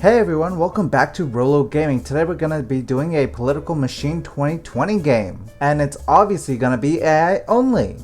Hey everyone, welcome back to Rolo Gaming. Today we're going to be doing a Political Machine 2020 game, and it's obviously going to be AI only.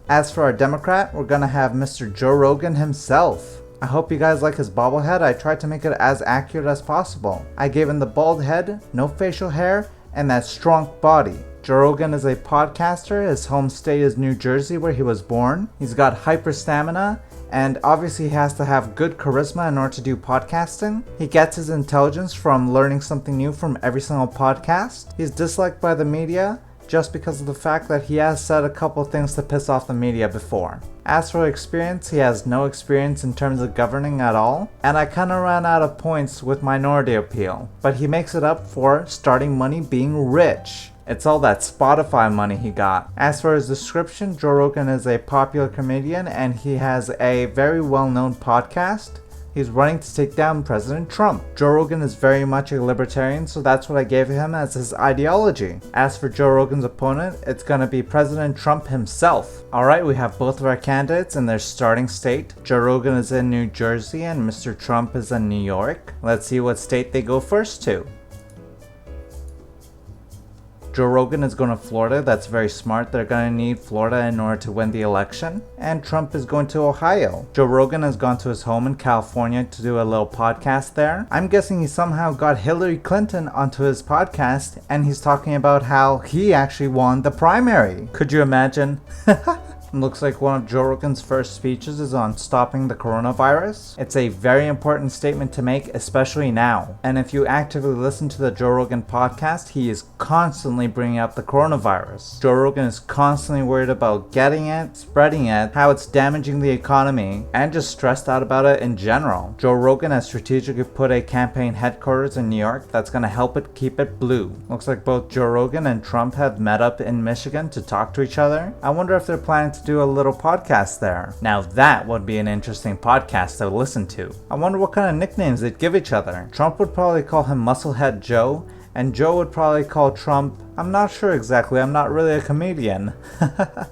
As for our Democrat, we're going to have Mr. Joe Rogan himself. I hope you guys like his bobblehead. I tried to make it as accurate as possible. I gave him the bald head, no facial hair, and that strong body. Joe Rogan is a podcaster. His home state is New Jersey, where he was born. He's got hyper stamina, and obviously he has to have good charisma in order to do podcasting. He gets his intelligence from learning something new from every single podcast. He's disliked by the media just because of the fact that he has said a couple things to piss off the media before. As for experience, he has no experience in terms of governing at all, and I kinda ran out of points with minority appeal, but he makes it up for starting money being rich. It's all that Spotify money he got. As for his description, Joe Rogan is a popular comedian and he has a very well-known podcast. He's running to take down President Trump. Joe Rogan is very much a libertarian, so that's what I gave him as his ideology. As for Joe Rogan's opponent, it's gonna be President Trump himself. Alright, we have both of our candidates in their starting state. Joe Rogan is in New Jersey and Mr. Trump is in New York. Let's see what state they go first to. Joe Rogan is going to Florida. That's very smart. They're going to need Florida in order to win the election. And Trump is going to Ohio. Joe Rogan has gone to his home in California to do a little podcast there. I'm guessing he somehow got Hillary Clinton onto his podcast and he's talking about how he actually won the primary. Could you imagine? Looks like one of Joe Rogan's first speeches is on stopping the coronavirus. It's a very important statement to make, especially now. And if you actively listen to the Joe Rogan podcast, he is constantly bringing up the coronavirus. Joe Rogan is constantly worried about getting it, spreading it, how it's damaging the economy, and just stressed out about it in general. Joe Rogan has strategically put a campaign headquarters in New York that's going to help it keep it blue. Looks like both Joe Rogan and Trump have met up in Michigan to talk to each other. I wonder if they're planning to do a little podcast there. Now that would be an interesting podcast to listen to. I wonder what kind of nicknames they'd give each other. Trump would probably call him Musclehead Joe, and Joe would probably call Trump, I'm not sure exactly, I'm not really a comedian.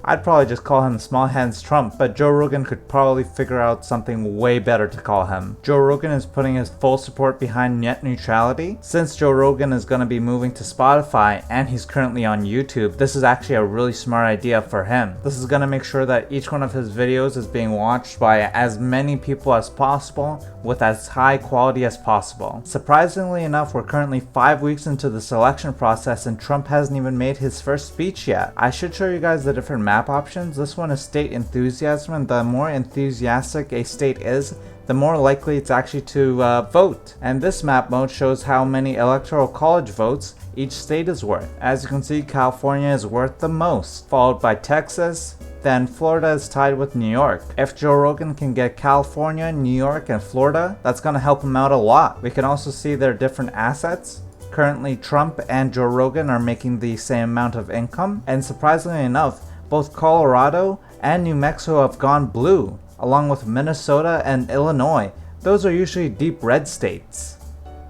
I'd probably just call him Small Hands Trump, but Joe Rogan could probably figure out something way better to call him. Joe Rogan is putting his full support behind net neutrality. Since Joe Rogan is going to be moving to Spotify and he's currently on YouTube, this is actually a really smart idea for him. This is going to make sure that each one of his videos is being watched by as many people as possible with as high quality as possible. Surprisingly enough, we're currently 5 weeks into the selection process and Trump hasn't even made his first speech yet. I should show you guys the different map options. This one is state enthusiasm, and the more enthusiastic a state is, the more likely it's actually to vote. And this map mode shows how many electoral college votes each state is worth. As you can see, California is worth the most, followed by Texas. Then Florida is tied with New York. If Joe Rogan can get California, New York, and Florida, that's going to help him out a lot. We can also see their different assets. Currently, Trump and Joe Rogan are making the same amount of income, and surprisingly enough, both Colorado and New Mexico have gone blue, along with Minnesota and Illinois. Those are usually deep red states,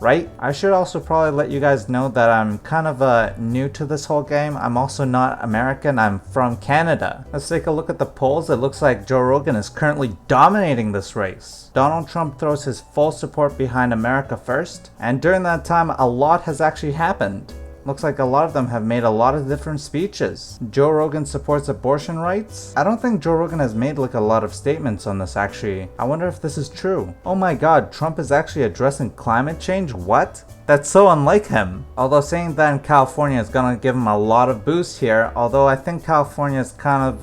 right? I should also probably let you guys know that I'm kind of new to this whole game. I'm also not American, I'm from Canada. Let's take a look at the polls. It looks like Joe Rogan is currently dominating this race. Donald Trump throws his full support behind America first, and during that time a lot has actually happened. Looks like a lot of them have made a lot of different speeches. Joe Rogan supports abortion rights. I don't think Joe Rogan has made like a lot of statements on this actually. I wonder if this is true. Oh my god, Trump is actually addressing climate change? What? That's so unlike him. Although saying that in California is gonna give him a lot of boost here, although I think California is kind of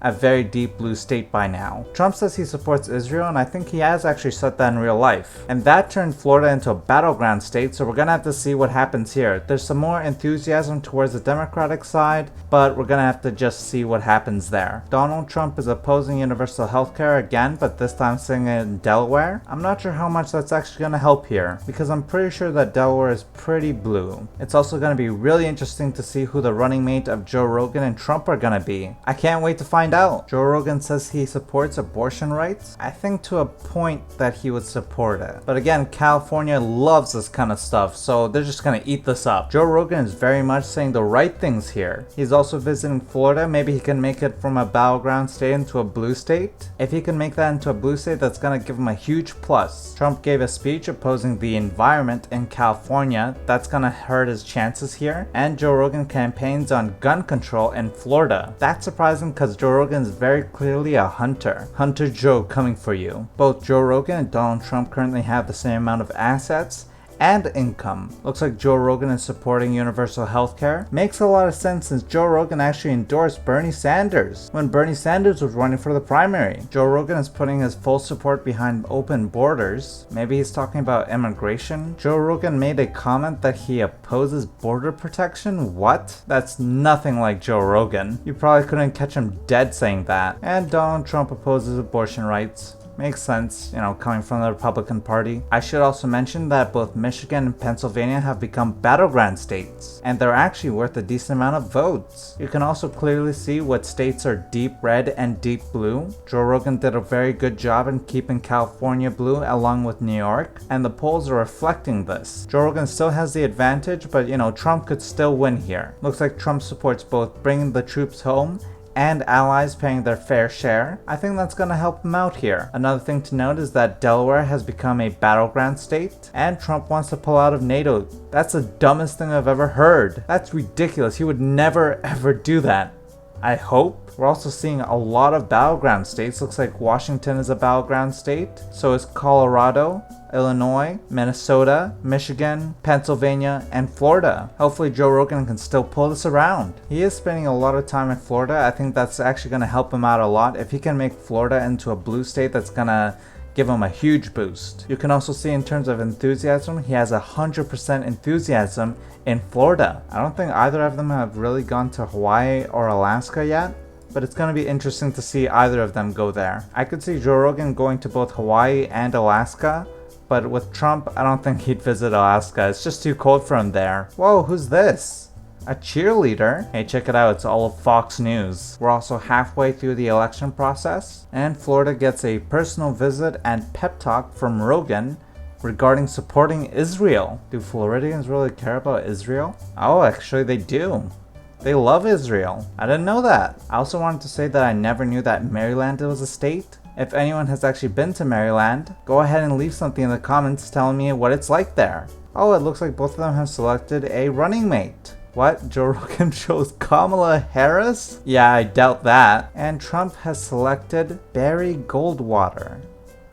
a very deep blue state by now. Trump says he supports Israel, and I think he has actually said that in real life. And that turned Florida into a battleground state, so we're gonna have to see what happens here. There's some more enthusiasm towards the Democratic side, but we're gonna have to just see what happens there. Donald Trump is opposing universal health care again, but this time saying it in Delaware. I'm not sure how much that's actually gonna help here, because I'm pretty sure that Delaware is pretty blue. It's also gonna be really interesting to see who the running mate of Joe Rogan and Trump are gonna be. I can't wait to find find out. Joe Rogan says he supports abortion rights. I think to a point that he would support it. But again, California loves this kind of stuff, so they're just gonna eat this up. Joe Rogan is very much saying the right things here. He's also visiting Florida. Maybe he can make it from a battleground state into a blue state. If he can make that into a blue state, that's gonna give him a huge plus. Trump gave a speech opposing the environment in California. That's gonna hurt his chances here. And Joe Rogan campaigns on gun control in Florida. That's surprising because Joe Rogan is very clearly a hunter. Hunter Joe coming for you. Both Joe Rogan and Donald Trump currently have the same amount of assets and income. Looks like Joe Rogan is supporting universal healthcare. Makes a lot of sense since Joe Rogan actually endorsed Bernie Sanders when Bernie Sanders was running for the primary. Joe Rogan is putting his full support behind open borders. Maybe he's talking about immigration. Joe Rogan made a comment that he opposes border protection. What? That's nothing like Joe Rogan. You probably couldn't catch him dead saying that. And Donald Trump opposes abortion rights. Makes sense, coming from the Republican Party. I should also mention that both Michigan and Pennsylvania have become battleground states, and they're actually worth a decent amount of votes. You can also clearly see what states are deep red and deep blue. Joe Rogan did a very good job in keeping California blue along with New York, and the polls are reflecting this. Joe Rogan still has the advantage, but Trump could still win here. Looks like Trump supports both bringing the troops home and allies paying their fair share. I think that's gonna help him out here. Another thing to note is that Delaware has become a battleground state, and Trump wants to pull out of NATO. That's the dumbest thing I've ever heard. That's ridiculous. He would never ever do that. I hope. We're also seeing a lot of battleground states. Looks like Washington is a battleground state. So is Colorado, Illinois, Minnesota, Michigan, Pennsylvania, and Florida. Hopefully Joe Rogan can still pull this around. He is spending a lot of time in Florida. I think that's actually going to help him out a lot. If he can make Florida into a blue state, that's going to give him a huge boost. You can also see in terms of enthusiasm, he has 100% enthusiasm in Florida. I don't think either of them have really gone to Hawaii or Alaska yet, but it's going to be interesting to see either of them go there. I could see Joe Rogan going to both Hawaii and Alaska, but with Trump, I don't think he'd visit Alaska. It's just too cold for him there. Whoa, who's this? A cheerleader? Hey, check it out, it's all of Fox News. We're also halfway through the election process, and Florida gets a personal visit and pep talk from Rogan regarding supporting Israel. Do Floridians really care about Israel? Oh, actually they do. They love Israel. I didn't know that. I also wanted to say that I never knew that Maryland was a state. If anyone has actually been to Maryland, go ahead and leave something in the comments telling me what it's like there. Oh, it looks like both of them have selected a running mate. What? Joe Rogan chose Kamala Harris? Yeah, I doubt that. And Trump has selected Barry Goldwater.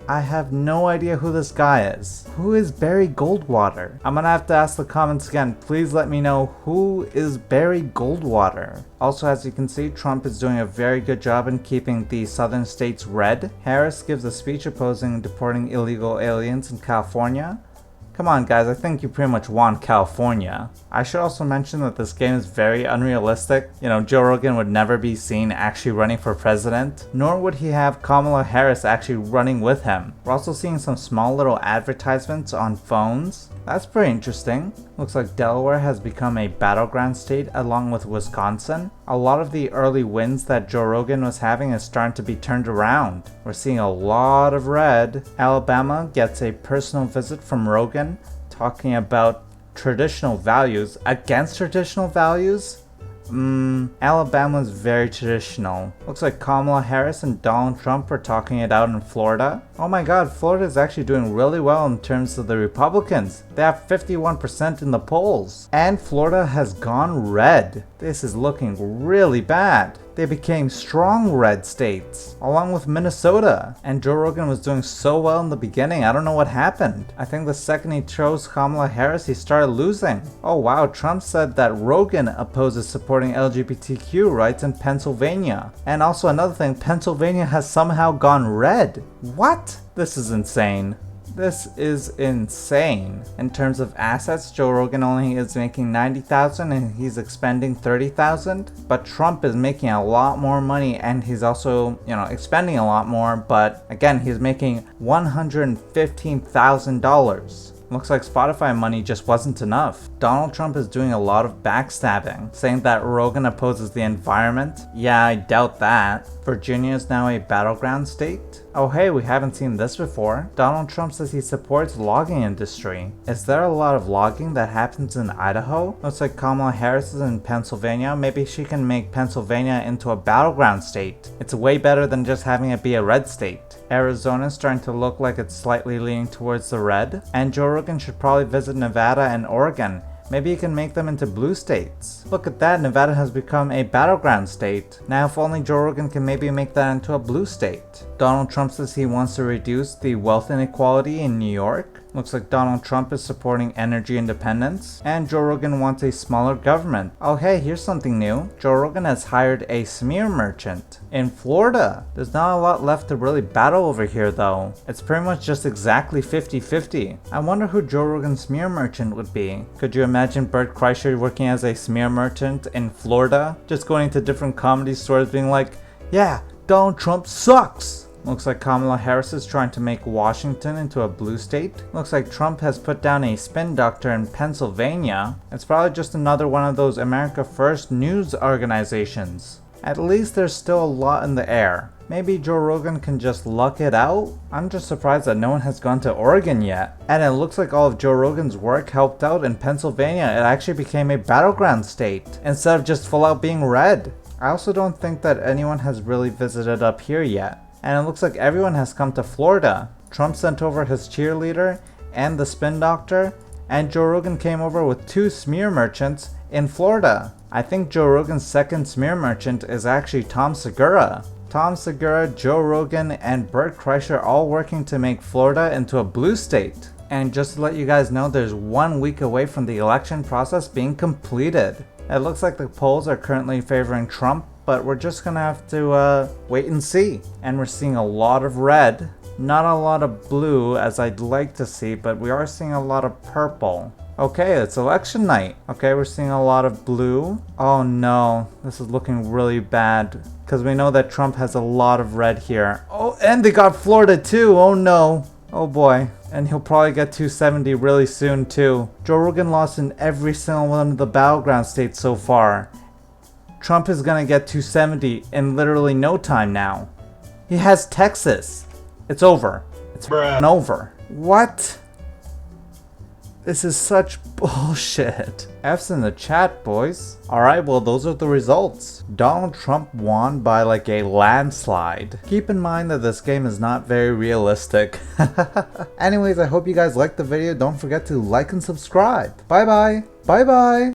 I have no idea who this guy is. Who is Barry Goldwater? I'm gonna have to ask the comments again. Please let me know who is Barry Goldwater. Also, as you can see, Trump is doing a very good job in keeping the southern states red. Harris gives a speech opposing deporting illegal aliens in California. Come on guys, I think you pretty much want California. I should also mention that this game is very unrealistic. Joe Rogan would never be seen actually running for president, nor would he have Kamala Harris actually running with him. We're also seeing some small little advertisements on phones. That's pretty interesting. Looks like Delaware has become a battleground state along with Wisconsin. A lot of the early wins that Joe Rogan was having is starting to be turned around. We're seeing a lot of red. Alabama gets a personal visit from Rogan talking about traditional values against traditional values. Alabama's very traditional. Looks like Kamala Harris and Donald Trump are talking it out in Florida. Oh my god, Florida is actually doing really well in terms of the Republicans. They have 51% in the polls. And Florida has gone red. This is looking really bad. They became strong red states, along with Minnesota. And Joe Rogan was doing so well in the beginning, I don't know what happened. I think the second he chose Kamala Harris, he started losing. Oh wow, Trump said that Rogan opposes supporting LGBTQ rights in Pennsylvania. And also another thing, Pennsylvania has somehow gone red. What? This is insane. This is insane. In terms of assets, Joe Rogan only is making $90,000 and he's expending $30,000. But Trump is making a lot more money and he's also, expending a lot more. But again, he's making $115,000. Looks like Spotify money just wasn't enough. Donald Trump is doing a lot of backstabbing, saying that Rogan opposes the environment. Yeah, I doubt that. Virginia is now a battleground state. Oh hey, we haven't seen this before. Donald Trump says he supports logging industry. Is there a lot of logging that happens in Idaho? Looks like Kamala Harris is in Pennsylvania. Maybe she can make Pennsylvania into a battleground state. It's way better than just having it be a red state. Arizona is starting to look like it's slightly leaning towards the red. And Joe Rogan should probably visit Nevada and Oregon. Maybe you can make them into blue states. Look at that, Nevada has become a battleground state. Now if only Joe Rogan can maybe make that into a blue state. Donald Trump says he wants to reduce the wealth inequality in New York. Looks like Donald Trump is supporting energy independence. And Joe Rogan wants a smaller government. Oh hey, here's something new. Joe Rogan has hired a smear merchant in Florida. There's not a lot left to really battle over here though. It's pretty much just exactly 50-50. I wonder who Joe Rogan's smear merchant would be. Could you imagine Bert Kreischer working as a smear merchant in Florida? Just going to different comedy stores being like, yeah, Donald Trump sucks. Looks like Kamala Harris is trying to make Washington into a blue state. Looks like Trump has put down a spin doctor in Pennsylvania. It's probably just another one of those America First news organizations. At least there's still a lot in the air. Maybe Joe Rogan can just luck it out? I'm just surprised that no one has gone to Oregon yet. And it looks like all of Joe Rogan's work helped out in Pennsylvania. It actually became a battleground state instead of just full out being red. I also don't think that anyone has really visited up here yet. And it looks like everyone has come to Florida. Trump sent over his cheerleader and the spin doctor, and Joe Rogan came over with 2 smear merchants in Florida. I think Joe Rogan's second smear merchant is actually Tom Segura. Tom Segura, Joe Rogan, and Bert Kreischer all working to make Florida into a blue state. And just to let you guys know, there's 1 week away from the election process being completed. It looks like the polls are currently favoring Trump, but we're just gonna have to wait and see. And we're seeing a lot of red, not a lot of blue as I'd like to see, but we are seeing a lot of purple. Okay, it's election night. Okay, we're seeing a lot of blue. Oh no, this is looking really bad because we know that Trump has a lot of red here. Oh, and they got Florida too. Oh no. Oh boy. And he'll probably get 270 really soon too. Joe Rogan lost in every single one of the battleground states so far. Trump is gonna get 270 in literally no time now. He has Texas. It's over. It's over. What? This is such bullshit. F's in the chat, boys. Alright, well those are the results. Donald Trump won by like a landslide. Keep in mind that this game is not very realistic. Anyways, I hope you guys liked the video. Don't forget to like and subscribe. Bye bye. Bye bye.